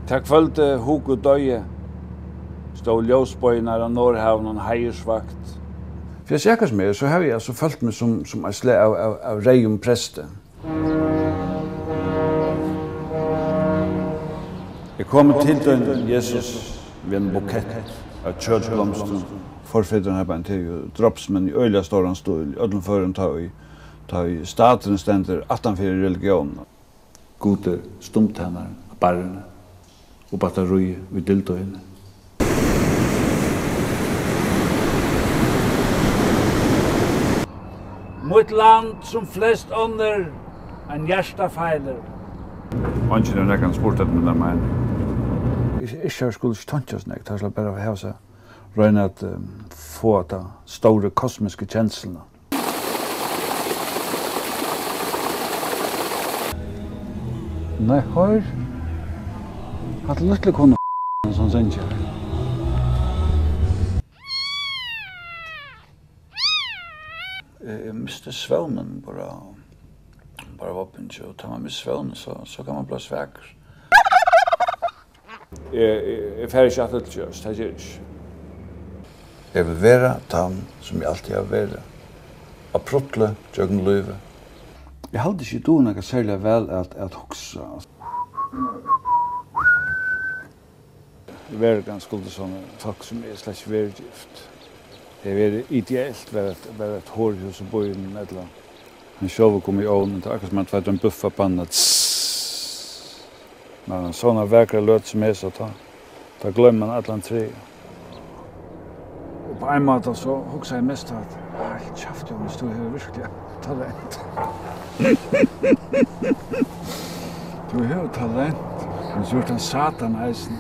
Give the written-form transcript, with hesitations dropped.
Takk kvölde Hugo døye, stod ljósbøynar av Norrhavn og heiersvakt. For jeg sikkert med, så har jeg altså følt meg som en slag av reium preste. Jeg kom til den Jesus ved en bukett av kjøttblomsten. Forfedren har bare til dropsmenn i øyla ståran stod i ødlen føren ta i staten stender 18 religionen. Gode stumtennar av barrene og batteri ved dildøyene. Mot land som flest ånder en hjertafeiler. Anken er nekkan spurt at min er mening. Ikke skulle ikke tøntja sånn, jeg tar bare av hevse. Røyne at få at store kosmiske kjenslene. Nei, hør. Hatt lykkelig kunne en sånn senker. Jeg miste svøvnen bara vapen, og tar man miste svøvnen så kan man bli svækker. Jeg fer ikke alltid til kjøst, det gjør ikke. Jeg vil være tann som jeg alltid har vært. Å pruttle tjøkken løyve. Jeg hadde ikke du noe særlig vel at hoksa. Det var ganske sånne folk som er slett ikke vært gift. Det var ideelt være et hårhus og bøyen eller en sjåve kom i ovnen, det akkurat som at det var en buffa panna. Men sånne verkere løt som er så da glemmer man et eller annet tre. Og på en måte så hoksa jeg mest at helt kjaft, jo, hvis du har virkelig talent. Du har talent, men så gjort en satan eisen.